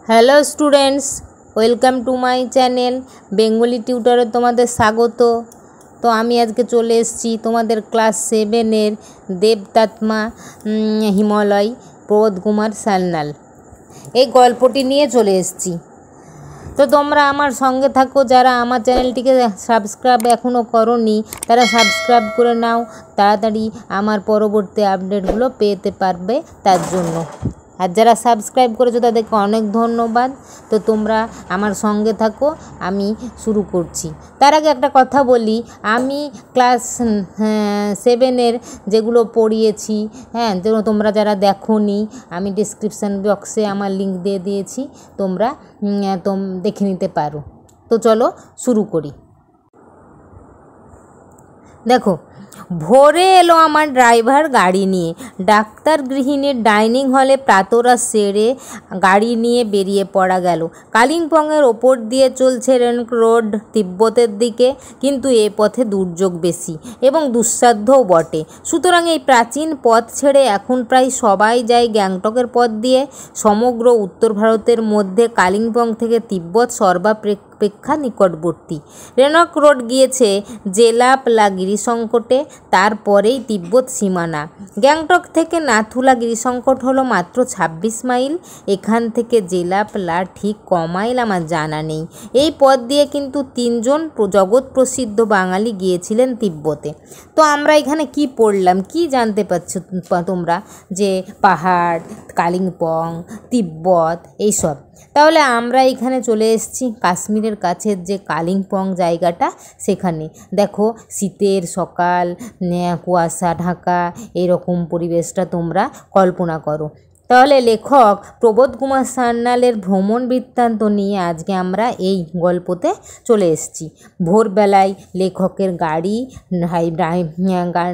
Hello students, welcome to my channel Bengali টিউটরে তোমাদের স্বাগত। তো আমি আজকে চলে এসেছি তোমাদের ক্লাস 7-এর দেবতাত্মা হিমালয় প্রবোধ কুমার সান্যাল এই গল্পটি নিয়ে চলে এসেছি। তো তোমরা আমার সঙ্গে থাকো, যারা আমার চ্যানেলটিকে সাবস্ক্রাইব এখনও করোনি তারা সাবস্ক্রাইব করে নাও, তাড়াতাড়ি আমার পরবর্তী আপডেটগুলো পেতে পারবে তার জন্য। আর যারা সাবস্ক্রাইব করেছো তাদেরকে অনেক ধন্যবাদ। তো তোমরা আমার সঙ্গে থাকো, আমি শুরু করছি। তার আগে একটা কথা বলি, আমি ক্লাস 7-এর যেগুলো পড়িয়েছি, যেগুলো তোমরা যারা দেখোনি, আমি ডিসক্রিপশান বক্সে আমার লিঙ্ক দিয়ে দিয়েছি, তোমরা দেখে নিতে পারো। তো চলো শুরু করি। দেখো, ভোরে এলো আমার ড্রাইভার গাড়ি নিয়ে। ডাক্তার গৃহিণীর ডাইনিং হলে প্রাতরা সেরে গাড়ি নিয়ে বেরিয়ে পড়া গেল। কালিম্পংয়ের ওপর দিয়ে চলছে রেনক রোড তিব্বতের দিকে, কিন্তু এ পথে দুর্যোগ বেশি এবং দুঃসাধ্যও বটে। সুতরাং এই প্রাচীন পথ ছেড়ে এখন প্রায় সবাই যায় গ্যাংটকের পথ দিয়ে। সমগ্র উত্তর ভারতের মধ্যে কালিম্পং থেকে তিব্বত সর্বাপেক্ষা নিকটবর্তী। রেনক রোড গিয়েছে জেলাপলা গিরিসংকটে, তারপরেই তিব্বত সীমানা। গ্যাংটক থেকে নাথুলা গিরিসংকট হলো মাত্র 26 মাইল। এখান থেকে জেলাপলা ঠিক ক মাইল আমার জানা নেই। এই পথ দিয়ে কিন্তু 3 জন জগৎ প্রসিদ্ধ বাঙালি গিয়েছিলেন তিব্বতে। তো আমরা এখানে কি পড়লাম, কি জানতে পারছো তোমরা, যে পাহাড়, কালিম্পং, তিব্বত এইসব। তাহলে আমরা এখানে চলে এসেছি কাশ্মীরের কাছের যে কালিম্পং জায়গাটা, সেখানে দেখো শীতের সকাল, কুয়াশা ঢাকা, এরকম পরিবেশটা তোমরা কল্পনা করো। তাহলে লেখক প্রবোধ কুমার সান্যালের ভ্রমণ বৃত্তান্ত নিয়ে আজকে আমরা এই গল্পতে চলে এসেছি। ভোরবেলায় লেখকের গাড়ি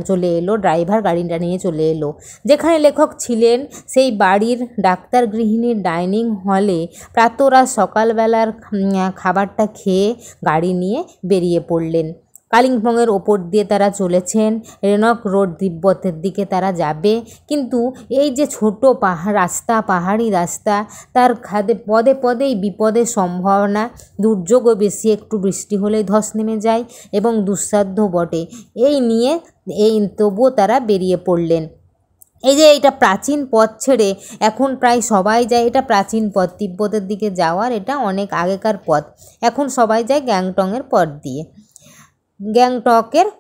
চলে এলো, ড্রাইভার গাড়িটা নিয়ে চলে এলো। যেখানে লেখক ছিলেন সেই বাড়ির ডাক্তার গৃহিণীর ডাইনিং হলে প্রাতরা সকালবেলার খাবারটা খেয়ে গাড়ি নিয়ে বেরিয়ে পড়লেন। কালিম্পংয়ের ওপর দিয়ে তারা চলেছেন, রেনক রোড তিব্বতের দিকে তারা যাবে। কিন্তু এই যে ছোট পাহাড়ি রাস্তা, তার পদে পদেই বিপদের সম্ভাবনা, দুর্যোগও বেশি, একটু বৃষ্টি হলেই ধস নেমে যায় এবং দুঃসাধ্য বটে। তবুও তারা বেরিয়ে পড়লেন। এই যে এটা প্রাচীন পথ ছেড়ে এখন প্রায় সবাই যায়, এটা প্রাচীন পথ, তিব্বতের দিকে যাওয়ার এটা অনেক আগেকার পথ। এখন সবাই যায় গ্যাংটকের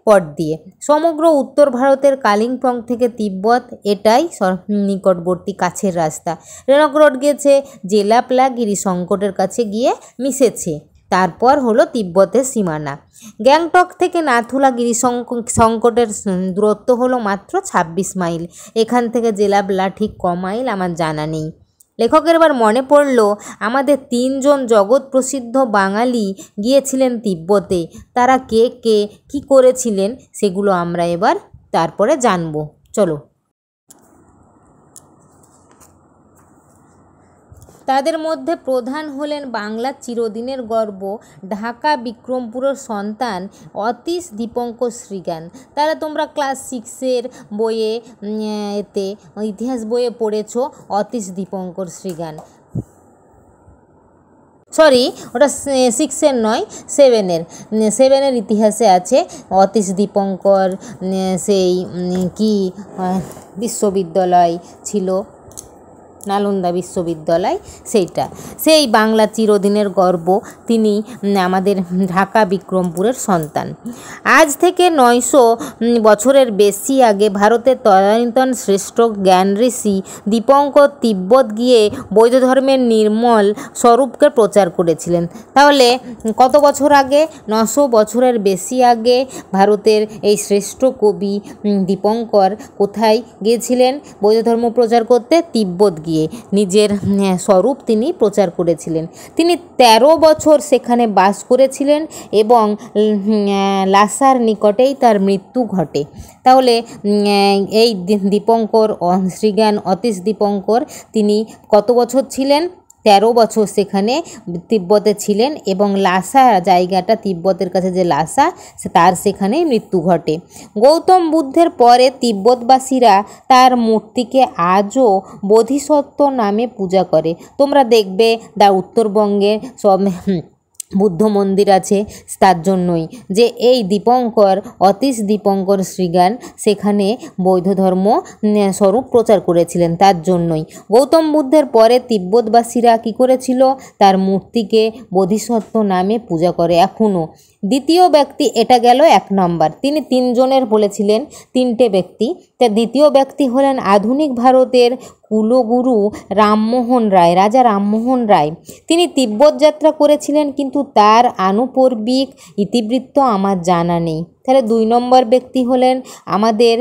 পথ দিয়ে। সমগ্র উত্তর ভারতের কালিম্পং থেকে তিব্বত এটাই নিকটবর্তী কাছের রাস্তা। রেনক রোড গিয়েছে জেলাপলা গিরিসংকটের কাছে গিয়ে মিশেছে, তারপর হলো তিব্বতের সীমানা। গ্যাংটক থেকে নাথুলা গিরিসংকটের দূরত্ব হলো মাত্র 26 মাইল। এখান থেকে জেলাপলা ঠিক ক মাইল আমার জানা নেই। লেখকের এবার মনে পড়ল আমাদের 3 জন জগৎ প্রসিদ্ধ বাঙালি গিয়েছিলেন তিব্বতে। তারা কে কে কী করেছিলেন সেগুলো আমরা এবার তারপরে জানব। চলো। তাদের মধ্যে প্রধান হলেন বাংলার চিরদিনের গর্ব, ঢাকা বিক্রমপুরের সন্তান অতীশ দীপঙ্কর শ্রীজ্ঞান। তারা তোমরা ক্লাস 6-এর বইয়ে ইতিহাস বইয়ে পড়েছ অতীশ দীপঙ্কর শ্রীজ্ঞান। সরি, ওটা 6-এর নয়, 7-এর ইতিহাসে আছে অতীশ দীপঙ্কর। সেই কি বিশ্ববিদ্যালয় ছিল, নালন্দা বিশ্ববিদ্যালয়, সেই বাংলা চিরদিনের গর্ব। তিনি আমাদের ঢাকা বিক্রমপুরের সন্তান। আজ থেকে 900 বছরের বেশি আগে ভারতের তদানীন্তন শ্রেষ্ঠ জ্ঞান ঋষি দীপঙ্কর তিব্বত গিয়ে বৌদ্ধ ধর্মের নির্মল স্বরূপকে প্রচার করেছিলেন। তাহলে কত বছর আগে? 900 বছরের বেশি আগে ভারতের এই শ্রেষ্ঠ কবি দীপঙ্কর কোথায় গিয়েছিলেন বৌদ্ধ ধর্ম প্রচার করতে? তিব্বত গিয়ে নিজের স্বরূপ তিনি প্রচার করেছিলেন। তিনি 13 বছর সেখানে বাস করেছিলেন এবং লাসার নিকটেই তার মৃত্যু ঘটে। তাহলে এই দীপঙ্কর শ্রীজ্ঞান অতীশ দীপঙ্কর তিনি কত বছর ছিলেন? 13 বছর সেখানে তিব্বতে ছিলেন এবং লাসা জায়গাটা, তিব্বতের কাছে যে লাসা, তার সেখানে মৃত্যু ঘটে। গৌতম বুদ্ধের পরে তিব্বতবাসীরা তার মূর্তিকে আজও বোধিসত্ত্ব নামে পূজা করে। তোমরা দেখবে উত্তরবঙ্গে সব বুদ্ধ মন্দির আছে তার জন্যই, যে এই দীপঙ্কর, অতীশ দীপঙ্কর শ্রীজ্ঞান সেখানে বৌদ্ধ ধর্ম স্বরূপ প্রচার করেছিলেন, তার জন্যই। গৌতম বুদ্ধের পরে তিব্বতবাসীরা কী করেছিল, তার মূর্তিকে বোধিসত্ত্ব নামে পূজা করে এখনও। দ্বিতীয় ব্যক্তি, এটা গেল 1 নম্বর, তিনি 3 জনের বলেছিলেন, 3টে ব্যক্তি। তা দ্বিতীয় ব্যক্তি হলেন আধুনিক ভারতের কুলগুরু রামমোহন রায়, রাজা রামমোহন রায়। তিনি তিব্বত যাত্রা করেছিলেন, কিন্তু তার আনুপর্বিক ইতিবৃত্ত আমার জানা নেই। তাহলে 2 নম্বর ব্যক্তি হলেন আমাদের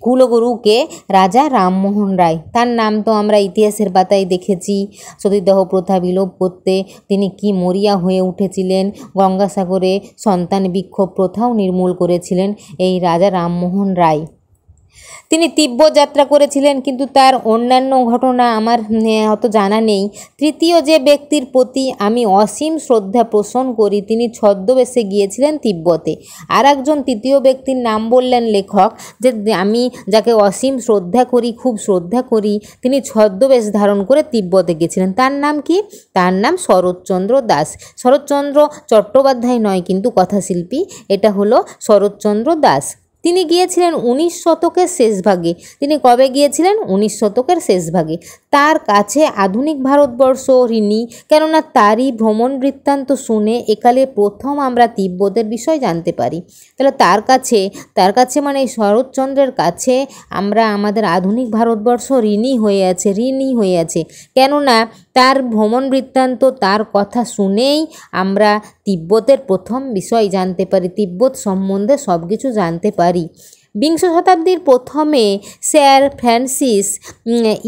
কুলগুরুকে রাজা রামমোহন রায়। তার নাম তো আমরা ইতিহাসের পাতায় দেখেছি, সতীদাহ প্রথা বিলোপ করতে তিনি কি মরিয়া হয়ে উঠেছিলেন, গঙ্গাসাগরে সন্তান বিক্ষোভ প্রথাও নির্মূল করেছিলেন এই রাজা রামমোহন রায়। তিনি তিব্বত যাত্রা করেছিলেন, কিন্তু তার অন্যান্য ঘটনা আমার অত জানা নেই। তৃতীয় যে ব্যক্তির প্রতি আমি অসীম শ্রদ্ধা পোষণ করি, তিনি ছদ্মবেশে গিয়েছিলেন তিব্বতে। আর একজন তৃতীয় ব্যক্তির নাম বললেন লেখক, যে আমি যাকে অসীম শ্রদ্ধা করি, খুব শ্রদ্ধা করি, তিনি ছদ্মবেশ ধারণ করে তিব্বতে গেছিলেন। তার নাম কি? তার নাম শরৎচন্দ্র দাস। শরৎচন্দ্র চট্টোপাধ্যায় নয় কিন্তু কথাশিল্পী, এটা হলো শরৎচন্দ্র দাস। তিনি গিয়েছিলেন 19 শতকের শেষ ভাগে। তিনি কবে গিয়েছিলেন? 19 শতকের শেষ ভাগে। তার কাছে আধুনিক ভারতবর্ষ ঋণী, কেননা তারই ভ্রমণ বৃত্তান্ত শুনে একালে প্রথম আমরা তিব্বতের বিষয় জানতে পারি। তাহলে তার কাছে মানে শরৎচন্দ্রের কাছে আমরা আমাদের আধুনিক ভারতবর্ষ ঋণী হয়ে আছে, কেননা তার ভ্রমণ বৃত্তান্ত, তার কথা শুনেই আমরা তিব্বতের প্রথম বিষয় জানতে পারি, তিব্বত সম্বন্ধে সব কিছু জানতে পারি। বিংশ শতাব্দীর প্রথমে স্যার ফ্রান্সিস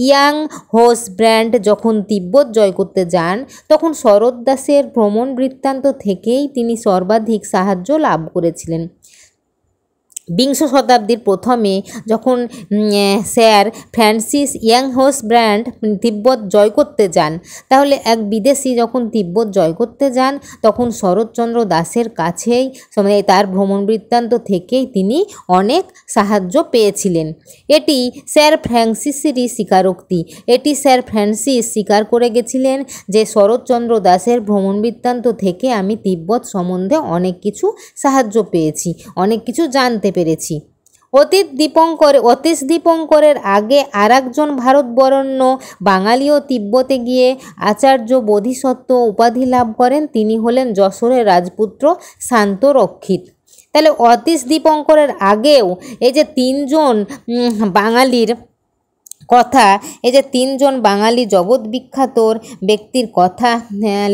ইয়াং হোস ব্র্যান্ড যখন তিব্বত জয় করতে যান, তখন শরৎ দাসের ভ্রমণ বৃত্তান্ত থেকেই তিনি সর্বাধিক সাহায্য লাভ করেছিলেন। বিংশ শতাব্দীর প্রথমে যখন স্যার ফ্রান্সিস ইয়াং হোস ব্র্যান্ড তিব্বত জয় করতে যান, তাহলে এক বিদেশি যখন তিব্বত জয় করতে যান, তখন শরৎচন্দ্র দাসের কাছেই তার ভ্রমণ বৃত্তান্ত থেকেই তিনি অনেক সাহায্য পেয়েছিলেন। এটি স্যার ফ্রান্সিসেরই স্বীকারোক্তি। এটি স্যার ফ্রান্সিস স্বীকার করে গেছিলেন যে শরৎচন্দ্র দাসের ভ্রমণ বৃত্তান্ত থেকে আমি তিব্বত সম্বন্ধে অনেক কিছু সাহায্য পেয়েছি, অনেক কিছু জানতে পেরেছি। অতীশ দীপঙ্করের আগে আর একজন ভারতবরেণ্য বাঙালিও তিব্বতে গিয়ে আচার্য বোধিসত্ত্ব উপাধি লাভ করেন। তিনি হলেন যশোরের রাজপুত্র শান্তরক্ষিত। তাহলে অতীশ দীপঙ্করের আগেও এই যে 3 জন বাঙালির কথা, এই যে 3 জন বাঙালি জগৎ বিখ্যাত ব্যক্তির কথা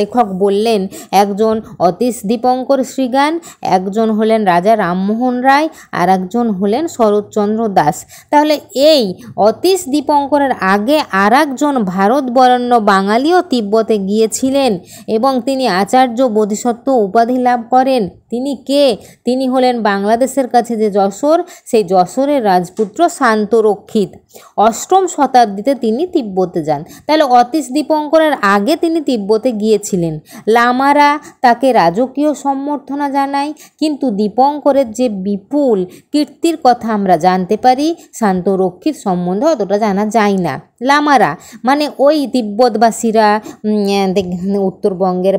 লেখক বললেন, একজন অতীশ দীপঙ্কর শ্রীজ্ঞান, একজন হলেন রাজা রামমোহন রায়, আর একজন হলেন শরৎচন্দ্র দাস। তাহলে এই অতীশ দীপঙ্করের আগে আর একজন ভারতবরেণ্য বাঙালিও তিব্বতে গিয়েছিলেন এবং তিনি আচার্য বোধিসত্ত্ব উপাধি লাভ করেন। তিনি কে? তিনি হলেন বাংলাদেশের কাছে যে যশোর, সেই যশোরের রাজপুত্র শান্তরক্ষিত। 8ম শতাব্দীতে তিনি তিব্বতে যান। তাহলে অতীশ দীপঙ্করের আগে তিনি তিব্বতে গিয়েছিলেন। লামারা তাকে রাজকীয় সম্বর্ধনা জানায়, কিন্তু দীপঙ্করের যে বিপুল কীর্তির কথা আমরা জানতে পারি, শান্তরক্ষিত সম্বন্ধে অতটা জানা যায় না। লামারা মানে ওই তিব্বতবাসীরা, উত্তরবঙ্গের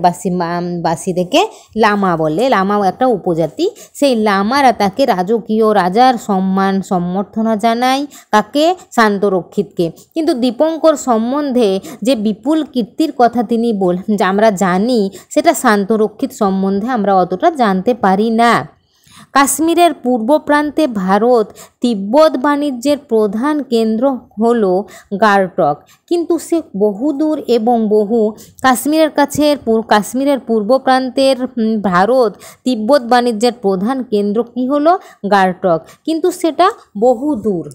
বাসীদেরকে লামা বলে, লামা একটা উপজাতি। সেই লামারা তাকে রাজকীয় রাজার সম্বর্ধনা জানায়, কাকে? শান্তরক্ষিতকে। কিন্তু দীপঙ্কর সম্বন্ধে যে বিপুল কীর্তির কথা তিনি আমরা জানি, সেটা শান্তরক্ষিত সম্বন্ধে আমরা অতটা জানতে পারি না। কাশ্মীরের পূর্ব প্রান্তে ভারত তিব্বত বাণিজ্যের প্রধান কেন্দ্র হল গারটক, কিন্তু সে বহুদূর এবং কাশ্মীরের পূর্ব প্রান্তের ভারত তিব্বত বাণিজ্যের প্রধান কেন্দ্র কি হলো? গারটক, কিন্তু সেটা বহুদূর।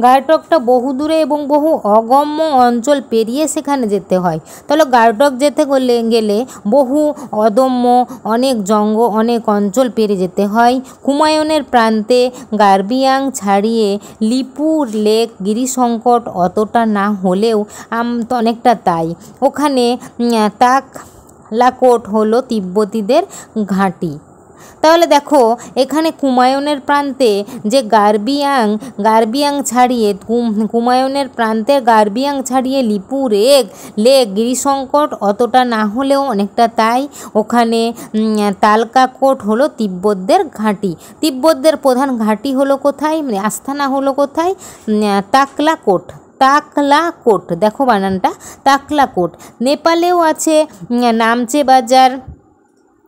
গায়টকটা বহু দূরে এবং বহু অগম্য অঞ্চল পেরিয়ে সেখানে যেতে হয়। তাহলে গায়টক যেতে গেলে বহু অদম্য অনেক অঞ্চল পেরিয়ে যেতে হয়। কুমায়ুনের প্রান্তে গার্বিয়াং ছাড়িয়ে লিপুর লেক গিরিসংকট অতটা না হলেও অনেকটা তাই। ওখানে তাকলাকোট হলো তিব্বতীদের ঘাঁটি। তাহলে দেখো এখানে কুমায়ুনের প্রান্তে যে গার্বিয়াং ছাড়িয়ে কুমায়ুনের প্রান্তে গার্বিয়াং ছাড়িয়ে লিপু লেক গিরিসংকট অতটা না হলেও অনেকটা তাই। ওখানে তালকাকোট হলো তিব্বতদের ঘাঁটি। তিব্বতদের প্রধান ঘাঁটি হলো কোথায়, মানে আস্থানা হলো কোথায়, তাকলাকোট। দেখো বানানটা, তাকলাকোট। নেপালেও আছে নামচে বাজার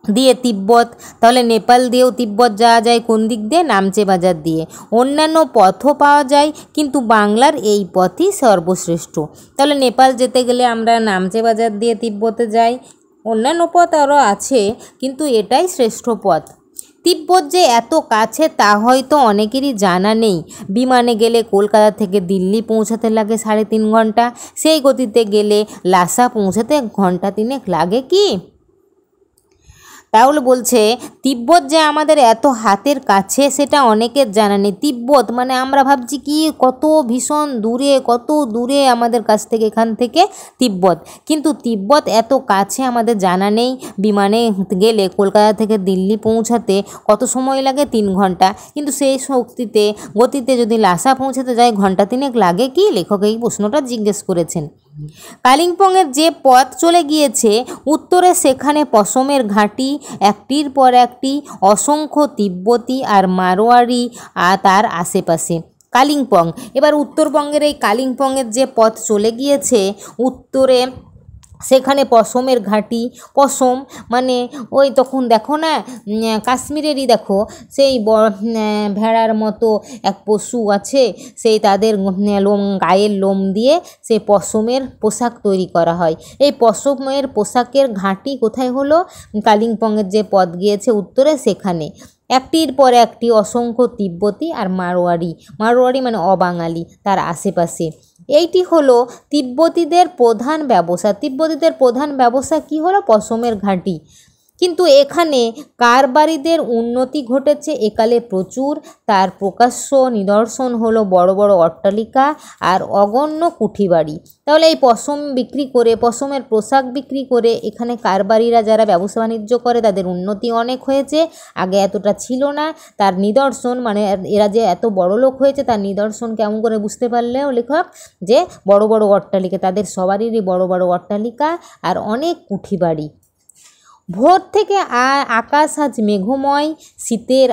দিয়ে তিব্বত। তাহলে নেপাল দিয়েও তিব্বত যাওয়া যায় কোন দিক দিয়ে, নামচে বাজার দিয়ে। অন্যান্য পথও পাওয়া যায় কিন্তু বাংলার এই পথই সর্বশ্রেষ্ঠ। তাহলে নেপাল যেতে গেলে আমরা নামচে বাজার দিয়ে তিব্বতে যাই। অন্যান্য পথ আরও আছে কিন্তু এটাই শ্রেষ্ঠ পথ। তিব্বত যে এত কাছে তা হয়তো অনেকেরই জানা নেই। বিমানে গেলে কলকাতা থেকে দিল্লি পৌঁছাতে লাগে 3.5 ঘন্টা, সেই গতিতে গেলে লাসা পৌঁছাতে 1 ঘন্টা 3 লাগে কি? তাহলে বলছে তিব্বত যে আমাদের এত হাতের কাছে সেটা অনেকের জানা নেই। তিব্বত মানে আমরা ভাবছি কি কত ভীষণ দূরে, কত দূরে আমাদের কাছ থেকে, এখান থেকে তিব্বত, কিন্তু তিব্বত এত কাছে আমাদের জানা নেই। বিমানে গেলে কলকাতা থেকে দিল্লি পৌঁছাতে কত সময় লাগে, 3 ঘন্টা, কিন্তু সেই গতিতে যদি লাসা পৌঁছাতে যায় 1 ঘন্টা 3 লাগে কি? লেখক এই প্রশ্নটা জিজ্ঞেস করেছেন। কালিম্পংয়ের যে পথ চলে গিয়েছে উত্তরে, সেখানে পশমের ঘাঁটি একটির পর একটি, অসংখ্য তিব্বতী আর মারোয়ারি তার আশেপাশে। কালিম্পং, এবার উত্তরবঙ্গের এই কালিম্পংয়ের যে পথ চলে গিয়েছে উত্তরে, সেখানে পশমের ঘাঁটি। পশম মানে ওই তখন দেখো না কাশ্মীরেরই দেখো সেই ভেড়ার মতো এক পশু আছে, সেই তাদের গায়ের লোম দিয়ে সেই পশমের পোশাক তৈরি করা হয়। এই পশমের পোশাকের ঘাঁটি কোথায় হলো? কালিম্পংয়ের যে পথ গিয়েছে উত্তরে সেখানে। একটির পর একটি অসংখ্য তিব্বতী আর মারোয়ারি মানে অবাঙালি তার আশেপাশে। এইটি হলো তিব্বতীদের প্রধান ব্যবসা। তিব্বতীদের প্রধান ব্যবসা কি হলো? পশমের ঘাঁটি। কিন্তু এখানে কারবারিদের উন্নতি ঘটেছে একালে প্রচুর। তার প্রকাশ্য নিদর্শন হলো বড় বড় অট্টালিকা আর অগণ্য কুঠিবাড়ি। তাহলে এই পশম বিক্রি করে, পশমের পোশাক বিক্রি করে এখানে কারবারিরা যারা ব্যবসা বাণিজ্য করে তাদের উন্নতি অনেক হয়েছে, আগে এতটা ছিল না। তার নিদর্শন মানে এরা যে এত বড় লোক হয়েছে তার নিদর্শন কেমন করে বুঝতে পারলেও লেখক, যে বড় বড় অট্টালিকা, তাদের সবারই বড় বড় অট্টালিকা আর অনেক কুঠিবাড়ি। ভোর থেকে আকাশ আজ মেঘময়, শীতের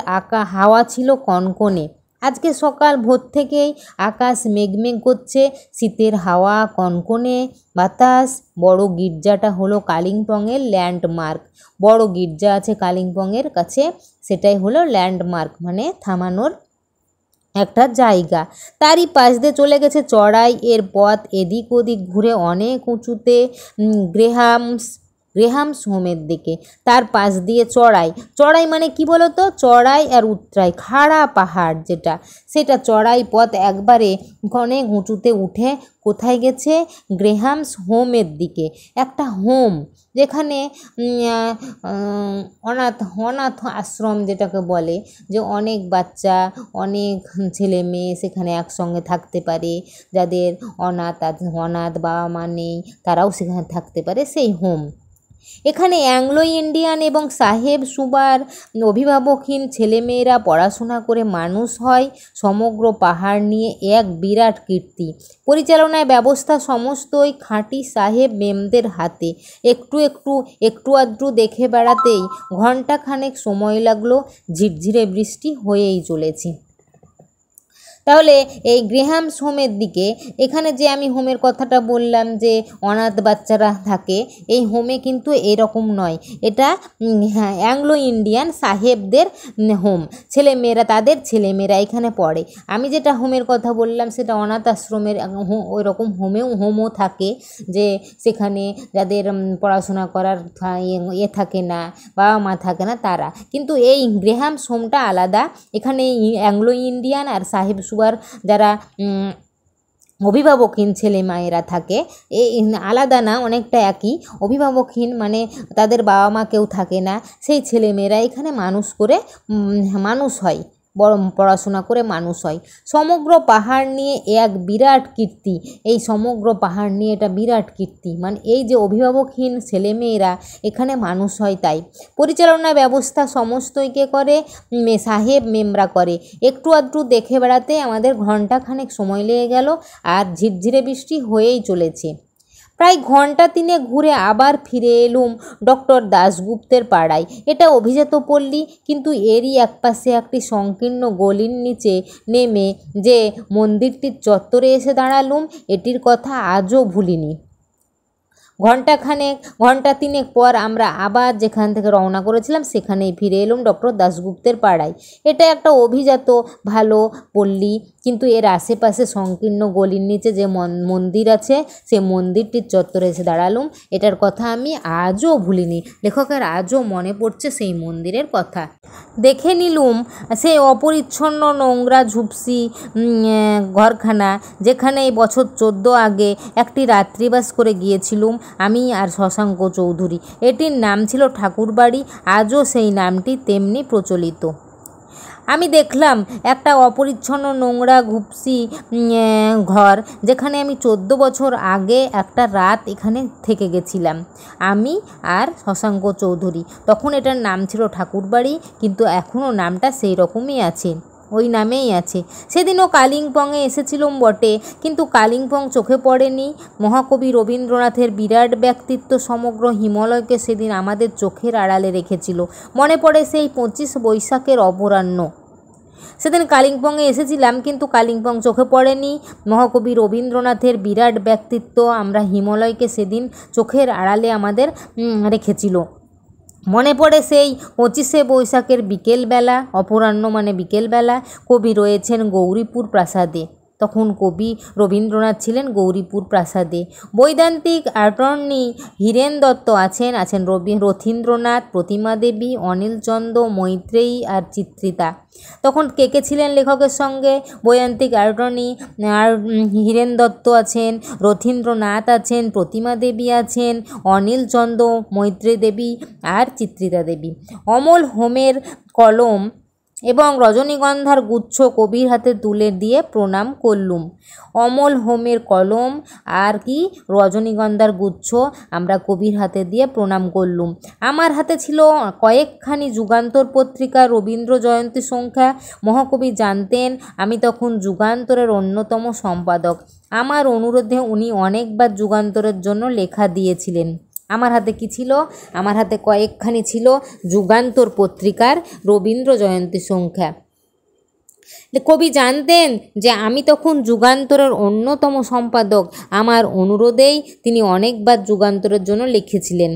হাওয়া ছিল কনকনে। আজকে সকাল ভোর থেকেই আকাশ মেঘমেঘ করছে, শীতের হাওয়া কনকনে বাতাস। বড় গির্জাটা হলো কালিম্পংয়ের ল্যান্ডমার্ক। বড় গির্জা আছে কালিম্পংয়ের কাছে, সেটাই হলো ল্যান্ডমার্ক মানে থামানোর একটা জায়গা। তারই পাশ দিয়ে চলে গেছে চড়াই এর পথ, এদিক ওদিক ঘুরে অনেক উঁচুতে গ্রেহামস হোমের দিকে। তার পাশ দিয়ে চড়াই মানে কি বলো তো, চড়াই আর উৎরাই, খাড়া পাহাড় যেটা, সেটা চড়াই পথ একবারে অনেক উঁচুতে উঠে কোথায় গেছে? গ্রেহামস হোমের দিকে। একটা হোম যেখানে অনাথ আশ্রম যেটাকে বলে, যে অনেক বাচ্চা অনেক ছেলে মেয়ে সেখানে একসঙ্গে থাকতে পারে, যাদের অনাথ বাবা মা নেই তারাও সেখানে থাকতে পারে, সেই হোম। এখানে অ্যাংলো ইন্ডিয়ান এবং সাহেব সুবার অভিভাবকহীন ছেলেমেয়েরা পড়াশোনা করে মানুষ হয়। সমগ্র পাহাড় নিয়ে এক বিরাট কীর্তি। পরিচালনায় ব্যবস্থা সমস্তই খাঁটি সাহেব মেমদের হাতে। একটু আধটু দেখে বেড়াতেই ঘণ্টাখানেক সময় লাগলো, ঝিরঝিরে বৃষ্টি হয়েই চলেছে। তাহলে এই গ্রেহামস হোমের দিকে, এখানে যে আমি হোমের কথাটা বললাম যে অনাথ বাচ্চারা থাকে, এই হোমে কিন্তু এরকম নয়, এটা অ্যাংলো ইন্ডিয়ান সাহেবদের হোম। তাদের ছেলেমেয়েরা এখানে পড়ে। আমি যেটা হোমের কথা বললাম সেটা অনাথ আশ্রমের ওই রকম হোমও থাকে, যে সেখানে যাদের পড়াশোনা করার থাকে না, বাবা মা থাকে না তারা। কিন্তু এই গ্রেহামস হোমটা আলাদা। এখানে অ্যাংলো ইন্ডিয়ান আর সাহেব সুয়ার যারা অভিভাবকহীন ছেলে মায়েরা থাকে, এই আলাদা না, অনেকটা একই। অভিভাবকহীন মানে তাদের বাবা মা কেউ থাকে না, সেই ছেলেমেয়েরা এখানে মানুষ হয়, বড় পড়াশোনা করে মানুষ হয়। সমগ্র পাহাড় নিয়ে এক বিরাট কীর্তি, এই সমগ্র পাহাড় নিয়ে এটা বিরাট কীর্তি, মানে এই যে অভিভাবকহীন ছেলেমেয়েরা এখানে মানুষ হয়। তাই পরিচালনা ব্যবস্থা সমস্তই কে করে, সাহেব মেমরা করে। একটু আধটু দেখে বেড়াতে আমাদের ঘণ্টাখানেক সময় লেগে গেল, আর ঝিরঝিরে বৃষ্টি হয়েই চলেছে। প্রায় ঘণ্টা তিনেক ঘুরে আবার ফিরে এলুম ডক্টর দাশগুপ্তের পাড়ায়। এটা অভিজাত পল্লী, কিন্তু এরই একপাশে একটি সংকীর্ণ গলির নিচে নেমে যে মন্দিরটির চত্বরে এসে দাঁড়ালুম, এটির কথা আজও ভুলিনি। ঘণ্টা তিনেক পর আমরা আবার যেখান থেকে রওনা করেছিলাম সেখানেই ফিরে এলুম ডক্টর দাশগুপ্তের পাড়ায়। এটা একটা অভিজাত ভালো পল্লী, কিন্তু এর আশেপাশে সংকীর্ণ গলির নিচে যে মন্দির আছে, সে মন্দিরটির চত্বরে এসে দাঁড়ালুম। এটার কথা আমি আজও ভুলিনি, লেখকের আজও মনে পড়ছে সেই মন্দিরের কথা। দেখে নিলুম সেই অপরিচ্ছন্ন নোংরা ঝুপসি ঘরখানা, যেখানে এই বছর 14 আগে একটি রাত্রিবাস করে গিয়েছিলুম আমি আর শশাঙ্ক চৌধুরী। এটির নাম ছিল ঠাকুরবাড়ি, আজও সেই নামটি তেমনি প্রচলিত। আমি দেখলাম একটা অপরিচ্ছন্ন নোংরা ঘুপসি ঘর, যেখানে আমি 14 বছর আগে একটা রাত এখানে থেকে গেছিলাম, আমি আর শশাঙ্ক চৌধুরী। তখন এটার নাম ছিল ঠাকুরবাড়ি, কিন্তু এখনও নামটা সেই রকমই আছে, ওই নামেই আছে। সেদিনও কালিম্পংয়ে এসেছিলাম বটে, কিন্তু কালিম্পং চোখে পড়েনি। মহাকবি রবীন্দ্রনাথের বিরাট ব্যক্তিত্ব সমগ্র হিমালয়কে সেদিন আমাদের চোখের আড়ালে রেখেছিল। মনে পড়ে সেই 25 বৈশাখের অপরাহ্ন। সেদিন কালিম্পংয়ে এসেছিলাম, কিন্তু কালিম্পং চোখে পড়েনি। মহাকবি রবীন্দ্রনাথের বিরাট ব্যক্তিত্ব আমরা হিমালয়কে সেদিন চোখের আড়ালে আমাদের রেখেছিল। মনে পড়ে সেই 25শে বৈশাখের বিকেলবেলা, অপরাহ্ন মানে বিকেলবেলা, কবি রয়েছেন গৌরীপুর প্রাসাদে। তখন কবি রবীন্দ্রনাথ ছিলেন গৌরীপুর প্রাসাদে। বৈদান্তিক অ্যাটর্নি হীরেন দত্ত আছেন রথীন্দ্রনাথ, প্রতিমা দেবী, অনিলচন্দ্র, মৈত্রেয়ী আর চিত্রিতা। তখন কে কে ছিলেন লেখকের সঙ্গে? বৈদান্তিক অ্যাটর্নি আর হীরেন দত্ত আছেন, রথীন্দ্রনাথ আছেন, প্রতিমা দেবী আছেন, অনিলচন্দ্র, মৈত্রেয়ী দেবী আর চিত্রিতা দেবী। অমল হোমের কলম এবং রজনীগন্ধার গুচ্ছ কবির হাতে তুলে দিয়ে প্রণাম করলুম। অমল হোমের কলম আর কি রজনীগন্ধার গুচ্ছ আমরা কবির হাতে দিয়ে প্রণাম করলুম। আমার হাতে ছিল কয়েকখানি যুগান্তর পত্রিকা, রবীন্দ্র জয়ন্তী সংখ্যা। মহাকবি জানতেন আমি তখন যুগান্তরের অন্যতম সম্পাদক। আমার অনুরোধে উনি অনেকবার যুগান্তরের জন্য লেখা দিয়েছিলেন। আমার হাতে কি ছিল? আমার হাতে কয়েকখানি ছিল যুগান্তর পত্রিকার রবীন্দ্র জয়ন্তী সংখ্যা। কবি জানতেন যে আমি তখন যুগান্তরের অন্যতম সম্পাদক। আমার অনুরোধেই তিনি অনেকবার যুগান্তরের জন্য লিখেছিলেন।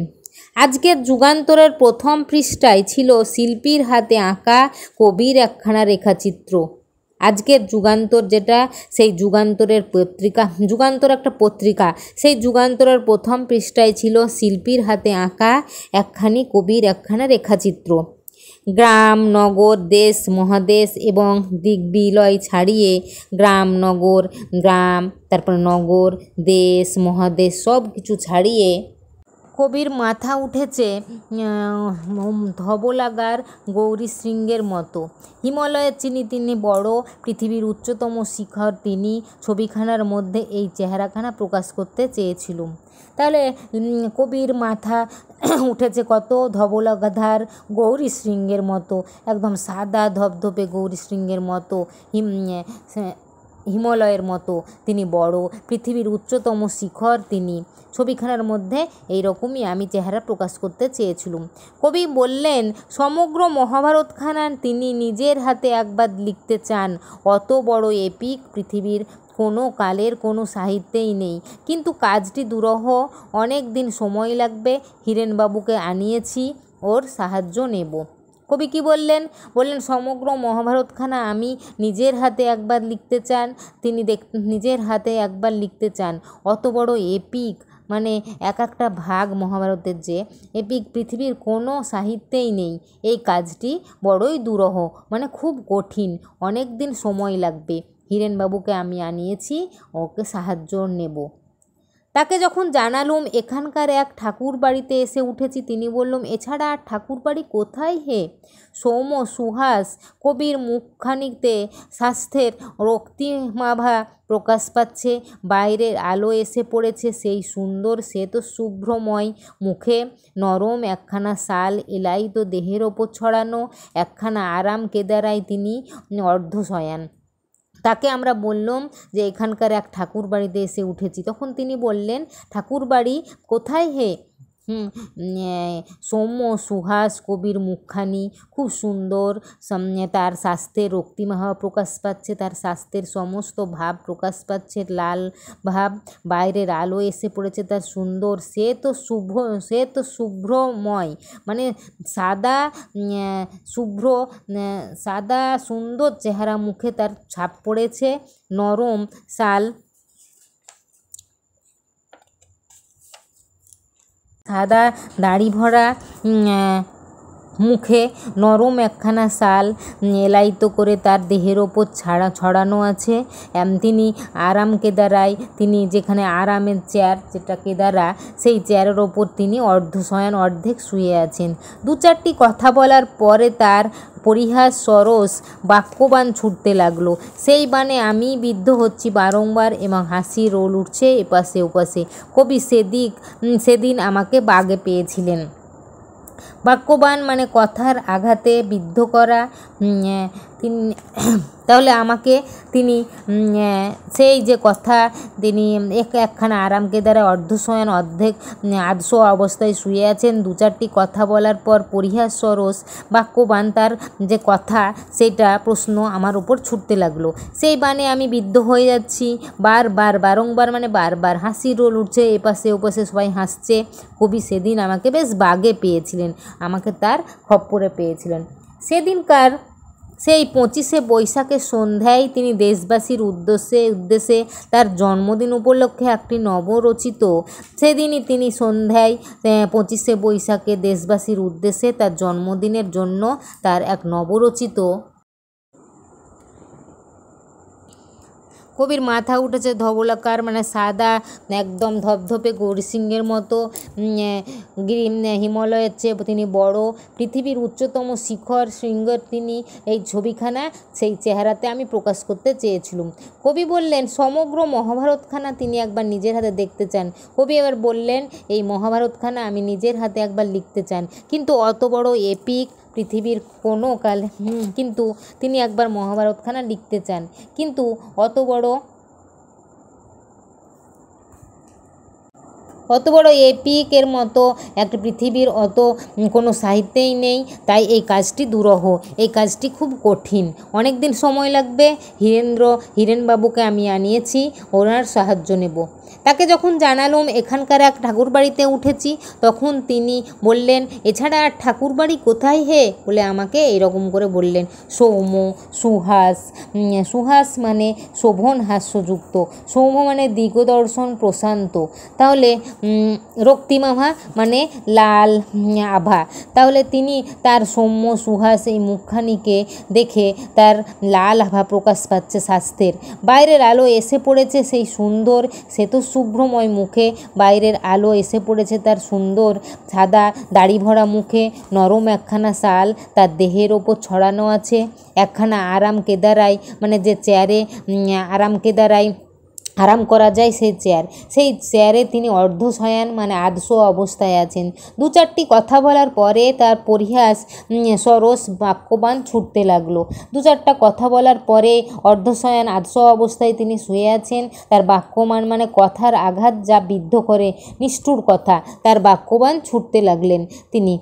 আজকের যুগান্তরের প্রথম পৃষ্ঠায় ছিল শিল্পীর হাতে আঁকা কবির একখানা রেখাচিত্র। আজকের যুগান্তর যেটা, সেই যুগান্তরের পত্রিকা, যুগান্তর একটা পত্রিকা, সেই যুগান্তরের প্রথম পৃষ্ঠায় ছিল শিল্পীর হাতে আঁকা একখানি কবির একখানা রেখাচিত্র। গ্রাম, নগর, দেশ, মহাদেশ এবং দিগ্বিলয় ছাড়িয়ে গ্রাম, তারপর নগর, দেশ, মহাদেশ সব কিছু ছাড়িয়ে কবির মাথা উঠেছে ধবলাগার গৌরী শৃঙ্গের মতো। হিমালয়ের তিনি বড়, পৃথিবীর উচ্চতম শিখর তিনি। ছবিখানার মধ্যে এই চেহারাখানা প্রকাশ করতে চেয়েছিলুম। তাহলে কবির মাথা উঠেছে কত? ধবলাগাধার গৌরী শৃঙ্গের মতো, একদম সাদা ধবধবে গৌরী শৃঙ্গের মতো, হিমালয়ের মতো তিনি বড়, পৃথিবীর উচ্চতম শিখর তিনি। ছবিখানার মধ্যে এইরকমই আমি চেহারা প্রকাশ করতে চেয়েছিলুম। কবি বললেন সমগ্র মহাভারতখানা তিনি নিজের হাতে একবার লিখতে চান। অত বড় এপিক পৃথিবীর কোনো কালের কোনো সাহিত্যেই নেই, কিন্তু কাজটি দুরূহ, অনেক দিন সময় লাগবে। হীরেনবাবুকে আনিয়েছি, ওর সাহায্য নেব। কবি কি বললেন? বললেন সমগ্র মহাভারতখানা আমি নিজের হাতে একবার লিখতে চান। তিনি নিজের হাতে একবার লিখতে চান। অত বড় এপিক, মানে এক একটা ভাগ মহাভারতের যে এপিক পৃথিবীর কোনো সাহিত্যেই নেই। এই কাজটি বড়ই দুরূহ, মানে খুব কঠিন, অনেক দিন সময় লাগবে। হিরেনবাবুকে আমি আনিয়েছি, ওকে সাহায্য নেব। তাকে যখন জানালুম এখানকার এক ঠাকুর বাড়িতে এসে উঠেছি, তিনি বললুম, এছাড়া আর ঠাকুর বাড়ি কোথায় হে? সৌম সুহাস কবির মুখখানিতে স্বাস্থ্যের রক্তিমাভা প্রকাশ পাচ্ছে, বাইরের আলো এসে পড়েছে সেই সুন্দর শ্বেত শুভ্রময় মুখে। নরম একখানা শাল এলাইতো দেহের ওপর ছড়ানো, একখানা আরাম কেদারায় তিনি অর্ধশয়ান। তাকে আমরা বললাম যে এখানকার এক ঠাকুর বাড়িতে এসে উঠেছি। তখন তিনি বললেন, ঠাকুর বাড়ি কোথায় হে? সৌম্য সুহাস কবির মুখখানি খুব সুন্দর, তার স্বাস্থ্যের রক্তিমাভা প্রকাশ পাচ্ছে, তার স্বাস্থ্যের সমস্ত ভাব প্রকাশ পাচ্ছে, লাল ভাব, বাইরের আলো এসে পড়েছে তার সুন্দর, সে তো শুভ্রময়, মানে সাদা শুভ্র সাদা সুন্দর চেহারা মুখে তার ছাপ পড়েছে। নরম শাল, সাদা দাড়ি ভরা মুখে নরম একখানা শাল এলাইতো করে তার দেহের ওপর ছড়ানো আছে। তিনি আরাম কেদারায়, তিনি যেখানে আরামের চেয়ার, যেটা কেদারা, সেই চেয়ারের ওপর তিনি অর্ধশয়ন অর্ধেক শুয়ে আছেন। দু চারটি কথা বলার পরে তার পরিহাস সরস বাক্যবাণ ছুটতে লাগলো। সেই বাণে আমি বিদ্ধ হচ্ছি বারংবার এবং হাসি রোল উঠছে এপাশে ওপাশে। কবি সেদিন আমাকে বাগে পেয়েছিলেন। বাক্যবাণ মানে কথার আঘাতে বিদ্ধ করা। তিনি তাহলে আমাকে তিনি সেই যে কথা, তিনি একখানা আরাম কেদারা অর্ধশয়ন অর্ধেক আধশো অবস্থায় শুয়ে আছেন। দু চারটি কথা বলার পর পরিহাস সরস বাক্যবাণ, তার যে কথা, সেটা প্রশ্ন আমার উপর ছুটতে লাগলো। সেই বাণে আমি বিদ্ধ হয়ে যাচ্ছি বারংবার, মানে বারবার হাসি রোল উঠছে এপাশে ওপাশে, সবাই হাসছে। কবি সেদিন আমাকে বেশ বাগে পেয়েছিলেন, আমাকে তার খপ্পরে পেয়েছিলেন। সেদিনকার সেই 25শে বৈশাখের সন্ধ্যায় তিনি দেশবাসীর উদ্দেশ্যে তার জন্মদিন উপলক্ষে একটি নবরচিত, সেদিনই তিনি সন্ধ্যায় 25শে বৈশাখে দেশবাসীর উদ্দেশ্যে তার জন্মদিনের জন্য তার এক নবরচিত, কবির মাথা উঠেছে ধবলাকার, মানে সাদা একদম ধপধপে গৌরসিংহের মতো, হিমালয়ের চেয়ে তিনি বড়, পৃথিবীর উচ্চতম শিখর শৃঙ্গের তিনি, এই ছবিখানা সেই চেহারাতে আমি প্রকাশ করতে চেয়েছিলাম। কবি বললেন সমগ্র মহাভারতখানা তিনি একবার নিজের হাতে দেখতে চান। কবি এবার বললেন এই মহাভারতখানা আমি নিজের হাতে একবার লিখতে চান, কিন্তু অত বড় এপিক পৃথিবীর কোনো কালে, কিন্তু তিনি একবার মহাভারতখানা লিখতে চান, কিন্তু অত বড় এপিকের মতো একটা পৃথিবীর অত কোনো সাহিত্যেই নেই। তাই এই কাজটি দুরূহ, এই কাজটি খুব কঠিন, অনেক দিন সময় লাগবে। হিরেনবাবুকে আমি আনিয়েছি, ওনার সাহায্য নেব। তাকে যখন জানালুম এখানকার এক ঠাকুর বাড়িতে উঠেছি, তখন তিনি বললেন, এছাড়া আর ঠাকুর বাড়ি কোথায় হে? বলে আমাকে এরকম করে বললেন। সৌম সুহাস মানে শোভন হাস্যযুক্ত, সৌম মানে দিগদর্শন প্রশান্ত, তাহলে রক্তিমাভা মানে লাল আভা, তাহলে তিনি তার সৌম্য সুহাস এই মুখখানিকে দেখে তার লাল আভা প্রকাশ পাচ্ছে স্বাস্থ্যের, বাইরের আলো এসে পড়েছে সেই সুন্দর শ্বেত শুভ্রময় মুখে, বাইরের আলো এসে পড়েছে তার সুন্দর সাদা দাড়ি ভরা মুখে, নরম একখানা শাল তার দেহের ওপর ছড়ানো আছে, একখানা আরাম কেদারায়, মানে যে চেয়ারে আরাম কেদারায় আরাম করা যায় সেই চেয়ারে তিনি অর্ধশয়ান মানে আধশো অবস্থায় আছেন। দু চারটি কথা বলার পরে তার পরিহাস সরস বাক্যবাণ ছুটতে লাগলো। দু চারটা কথা বলার পরে অর্ধশয়ান আধশো অবস্থায় তিনি শুয়ে আছেন, তার বাক্যবাণ মানে কথার আঘাত যা বিদ্ধ করে, নিষ্ঠুর কথা, তার বাক্যবাণ ছুটতে লাগলেন তিনি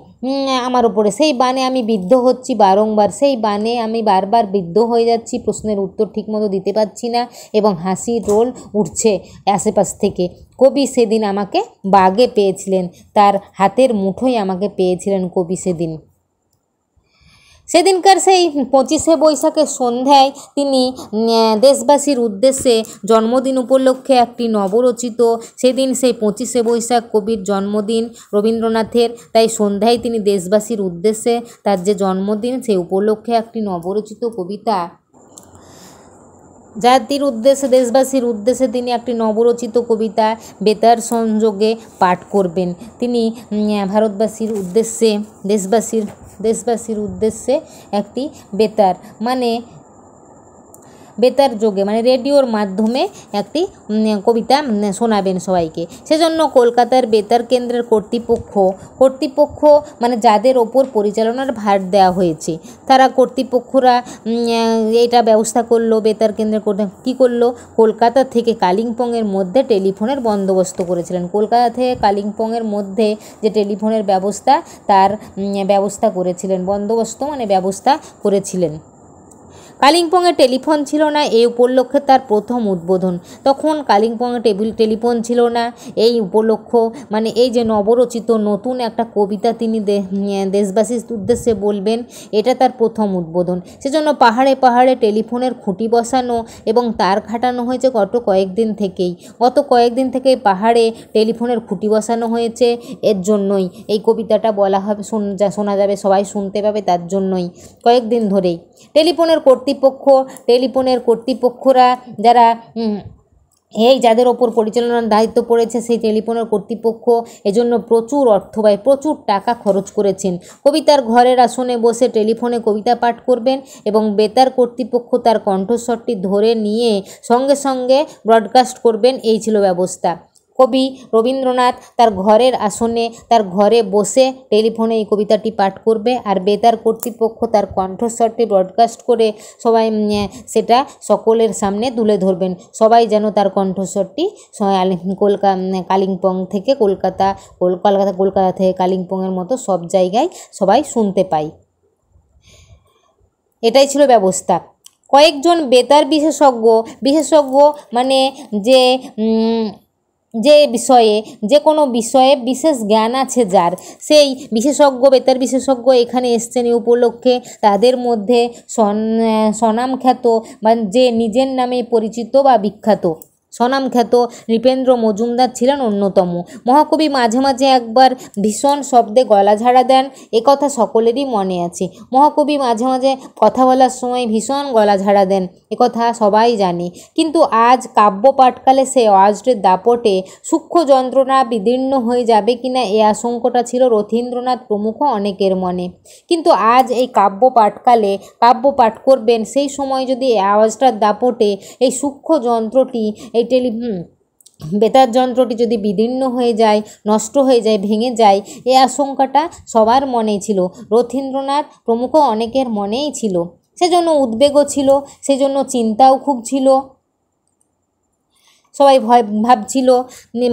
আমার উপরে। সেই বাণে আমি বিদ্ধ হচ্ছি বারংবার, সেই বাণে আমি বারবার বিদ্ধ হয়ে যাচ্ছি, প্রশ্নের উত্তর ঠিকমতো দিতে পারছি না এবং হাসির রোল উঠছে আশেপাশ থেকে। কবি সেদিন আমাকে বাগে পেয়েছিলেন, তার হাতের মুঠোয় আমাকে পেয়েছিলেন কবি সেদিনকার সেই 25শে বৈশাখের সন্ধ্যায় তিনি দেশবাসীর উদ্দেশ্যে জন্মদিন উপলক্ষে একটি নবরচিত, সেদিন সেই 25শে বৈশাখ কবির জন্মদিন রবীন্দ্রনাথের, তাই সন্ধ্যায় তিনি দেশবাসীর উদ্দেশ্যে তার যে জন্মদিন সেই উপলক্ষে একটি নবরচিত কবিতা জাতির উদ্দেশ্যে দেশবাসীর উদ্দেশ্যে তিনি একটি নবরচিত কবিতা বেতার সংযোগে পাঠ করবেন। তিনি ভারতবাসীর উদ্দেশ্যে দেশবাসীর উদ্দেশ্যে একটি বেতার বেতার যোগে রেডিওর মাধ্যমে একটি কবিতা শোনাবেন সবাইকে। সেজন্য কলকাতার বেতার কেন্দ্রের কর্তৃপক্ষ যাদের ওপর পরিচালনার ভার দেওয়া হয়েছে তারা কর্তৃপক্ষরা এইটা ব্যবস্থা করলো। বেতার কেন্দ্রের কী করলো, কলকাতা থেকে কালিম্পংয়ের মধ্যে টেলিফোনের বন্দোবস্ত করেছিলেন। কলকাতা থেকে কালিম্পংয়ের মধ্যে যে টেলিফোনের ব্যবস্থা তার ব্যবস্থা করেছিলেন, বন্দোবস্ত ব্যবস্থা করেছিলেন। কালিম্পংয়ে টেলিফোন ছিল না, এই উপলক্ষে তার প্রথম উদ্বোধন। তখন কালিম্পংয়ে টেলিফোন ছিল না, এই উপলক্ষ এই যে নবরচিত নতুন একটা কবিতা তিনি দেশবাসীর উদ্দেশ্যে বলবেন, এটা তার প্রথম উদ্বোধন। সেজন্য পাহাড়ে পাহাড়ে টেলিফোনের খুঁটি বসানো এবং তার খাটানো হয়েছে গত কয়েকদিন থেকেই পাহাড়ে টেলিফোনের খুঁটি বসানো হয়েছে। এর জন্যই এই কবিতাটা বলা হবে, শোনা যাবে, সবাই শুনতে পাবে, তার জন্যই কয়েকদিন ধরেই টেলিফোনের কর্তৃপক্ষরা যারা যাদের ওপর পরিচালনার দায়িত্ব পড়েছে, সেই টেলিফোনের কর্তৃপক্ষ এজন্য প্রচুর অর্থ ব্যয়, প্রচুর টাকা খরচ করেছেন। কবিতার ঘরের আসনে বসে টেলিফোনে কবিতা পাঠ করবেন এবং বেতার কর্তৃপক্ষ তার কণ্ঠস্বরটি ধরে নিয়ে সঙ্গে সঙ্গে ব্রডকাস্ট করবেন। এই ছিল ব্যবস্থা। কবি রবীন্দ্রনাথ তার ঘরের আসনে তার ঘরে বসে টেলিফোনে এই কবিতাটি পাঠ করবে, আর বেতার কর্তৃপক্ষ তার কণ্ঠস্বরটি ব্রডকাস্ট করে সবাই সেটা সকলের সামনে তুলে ধরবেন। সবাই যেন তার কণ্ঠস্বরটি কালিম্পং থেকে কলকাতা থেকে কালিম্পংয়ের মতো সব জায়গায় সবাই শুনতে পায়। এটাই ছিল ব্যবস্থা। কয়েকজন বেতার বিশেষজ্ঞ যে কোনো বিষয়ে বিশেষ জ্ঞান আছে যার, সেই বেতার বিশেষজ্ঞ এখানে এসছেন এই উপলক্ষে। তাদের মধ্যে স্বনামখ্যাত যে নিজের নামে পরিচিত বা বিখ্যাত স্বনামখ্যাত নৃপেন্দ্র মজুমদার ছিলেন অন্যতম। মহাকবি মাঝে মাঝে একবার ভীষণ শব্দে গলা ঝাড়া দেন, একথা সকলেরই মনে আছে। মহাকবি মাঝে মাঝে কথা বলার সময় ভীষণ গলা ঝাড়া দেন, একথা সবাই জানে। কিন্তু আজ কাব্য পাঠকালে সেই আওয়াজটির দাপটে সূক্ষ্ম যন্ত্রণা বিদীর্ণ হয়ে যাবে কিনা এই আশঙ্কাটা ছিল রথীন্দ্রনাথ প্রমুখ অনেকের মনে। কিন্তু আজ এই কাব্য পাঠ করবেন, সেই সময় যদি এই আওয়াজটার দাপটে এই সূক্ষ্ম যন্ত্রটি বেতার যন্ত্রটি যদি বিদীর্ণ হয়ে যায়, নষ্ট হয়ে যায়, ভেঙে যায়, এই আশঙ্কাটা সবার মনেই ছিল, রথীন্দ্রনাথ প্রমুখ অনেকের মনেই ছিল। সেজন্য উদ্বেগও ছিল, সেজন্য চিন্তাও খুব ছিল। সবাই ভাবছিল।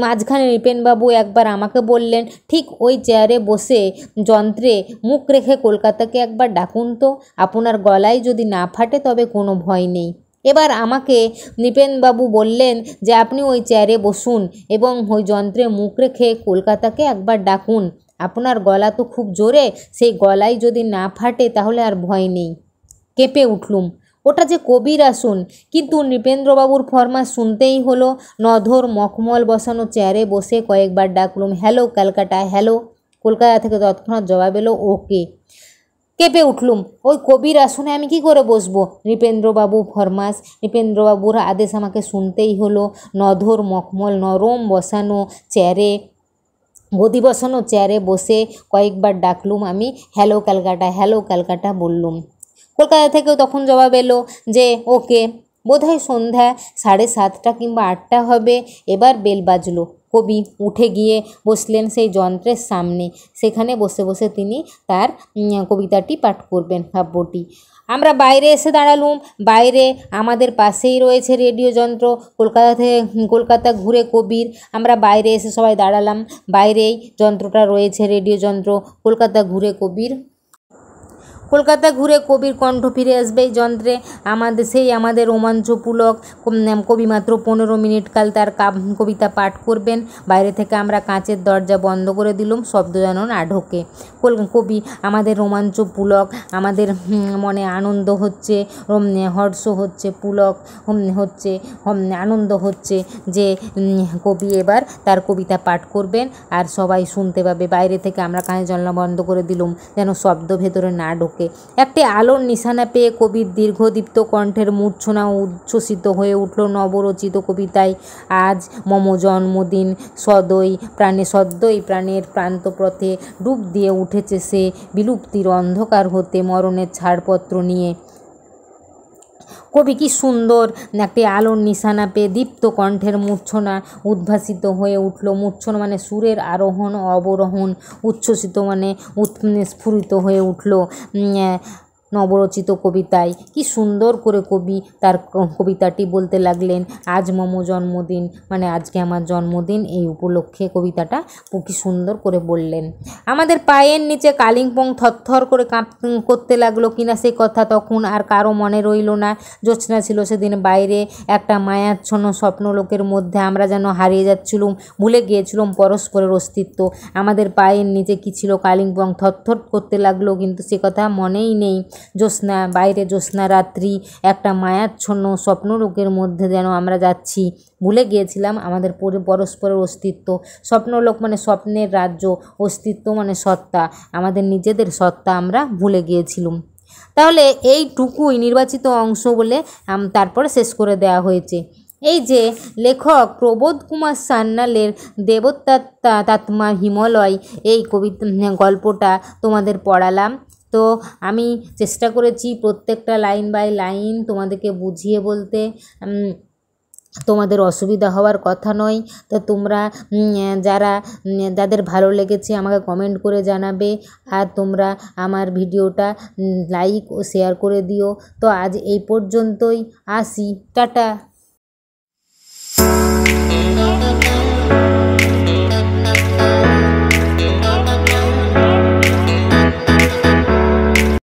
মাঝখানে নৃপেনবাবু একবার আমাকে বললেন, ঠিক ওই চেয়ারে বসে যন্ত্রে মুখ রেখে কলকাতাকে একবার ডাকুন তো, আপনার গলায় যদি না ফাটে তবে কোনো ভয় নেই। এবার আমাকে নৃপেনবাবু বললেন যে আপনি ওই চেয়ারে বসুন এবং ওই যন্ত্রে মুখ রেখে কলকাতাকে একবার ডাকুন, আপনার গলা তো খুব জোরে, সেই গলায় যদি না ফাটে তাহলে আর ভয় নেই। কেঁপে উঠলুম, ওটা যে কবির আসন। কিন্তু নৃপেন্দ্রবাবুর ফরমাস শুনতেই হলো। নধর মখমল বসানো চেয়ারে বসে কয়েকবার ডাকলুম, হ্যালো ক্যালকাটা, হ্যালো। কলকাতা থেকে তৎক্ষণাৎ জবাব এলো, ওকে। কেঁপে উঠলুম, ওই কবির আসনে আমি কি করে বসবো? নৃপেন্দ্রবাবু ফরমাস, নৃপেন্দ্রবাবুর আদেশ আমাকে শুনতেই হলো। নধর মখমল নরম বসানো চেয়ারে, গদি বসানো চেয়ারে বসে কয়েকবার ডাকলুম আমি, হ্যালো ক্যালকাটা, হ্যালো ক্যালকাটা বললুম। কলকাতা থেকেও তখন জবাব এলো যে ওকে। বোধহয় সন্ধ্যা 7:30 কিংবা 8টা হবে। এবার বেল বাজলো। কবি উঠে গিয়ে বসলেন সেই যন্ত্রের সামনে। সেখানে বসে বসে তিনি তার কবিতাটি পাঠ করবেন, কাব্যটি। আমরা বাইরে এসে দাঁড়ালুম। বাইরে আমাদের পাশেই রয়েছে রেডিও যন্ত্র। কলকাতা ঘুরে কবির। আমরা বাইরে এসে সবাই দাঁড়ালাম। বাইরেই যন্ত্রটা রয়েছে, রেডিও যন্ত্র। কলকাতা ঘুরে কবির কণ্ঠ ফিরে আসবে এই যন্ত্রে। আমাদের রোমাঞ্চপুলক কবি মাত্র 15 মিনিট কাল তার কবিতা পাঠ করবেন। বাইরে থেকে আমরা কাঁচের দরজা বন্ধ করে দিলাম, শব্দ যেন না ঢোকে। কবি আমাদের রোমাঞ্চপুলক, আমাদের মনে আনন্দ হচ্ছে, হর্ষ হচ্ছে, পুলক হচ্ছে, আনন্দ হচ্ছে যে কবি এবার তার কবিতা পাঠ করবেন আর সবাই শুনতে পাবে। বাইরে থেকে আমরা কাঁচের জানলা বন্ধ করে দিলাম যেন শব্দ ভেতরে না ঢোকে। আলোকে। একটি আলোর নিশানা পেয়ে কবির দীর্ঘদীপ্ত কণ্ঠের মূর্ছনা উচ্ছ্বসিত হয়ে উঠল নবরচিত কবিতায়। আজ মম জন্মদিন, সদ্যই প্রাণের প্রান্তপথে ডুব দিয়ে উঠেছে সে বিলুপ্তির অন্ধকার হতে মরণের ছাড়পত্র নিয়ে। কবি কি সুন্দর একটি আলোর নিশানা পেয়ে দীপ্ত কণ্ঠের মূর্ছনা উদ্ভাসিত হয়ে উঠল। মূর্ছনা মানে সুরের আরোহণ অবরোহণ, উচ্ছ্বসিত মানে স্ফুরিত হয়ে উঠল নবরচিত কবিতায়। কি সুন্দর করে কবি তার কবিতাটি বলতে লাগলেন। আজ মম জন্মদিন মানে আজকে আমার জন্মদিন, এই উপলক্ষে কবিতাটা কি সুন্দর করে বললেন। আমাদের পায়ের নিচে কালিম্পং থরথর করে করতে লাগলো কিনা সে কথা তখন আর কারো মনে রইল না। জ্যোৎস্না ছিল সেদিন বাইরে, একটা মায়াচ্ছন্ন স্বপ্নলোকের মধ্যে আমরা যেন হারিয়ে যাচ্ছিলুম, ভুলে গিয়েছিলাম পরস্পরের অস্তিত্ব। আমাদের পায়ের নিচে কি ছিল কালিম্পং থরথর করতে লাগলো, কিন্তু সে কথা মনেই নেই। বাইরে জ্যোৎস্না রাত্রি, একটা মায়াচ্ছন্ন স্বপ্নলোকের মধ্যে যেন আমরা যাচ্ছি, ভুলে গিয়েছিলাম আমাদের পরস্পরের অস্তিত্ব। স্বপ্নলোক মানে স্বপ্নের রাজ্য, অস্তিত্ব মানে সত্তা, আমাদের নিজেদের সত্তা আমরা ভুলে গিয়েছিলাম। তাহলে এইটুকুই নির্বাচিত অংশ বলে তারপরে শেষ করে দেওয়া হয়েছে। এই যে লেখক প্রবোধ কুমার সান্যালের দেবোত্তমা হিমালয়, এই গল্পটা তোমাদের পড়ালাম। তো আমি চেষ্টা করেছি প্রত্যেকটা লাইন বাই লাইন তোমাদেরকে বুঝিয়ে বলতে, তোমাদের অসুবিধা হওয়ার কথা নয়। তো তোমরা যাদের ভালো লেগেছে আমাকে কমেন্ট করে জানাবে, আর তোমরা আমার ভিডিওটা লাইক ও শেয়ার করে দিও। তো আজ এই পর্যন্তই, আসি, টাটা।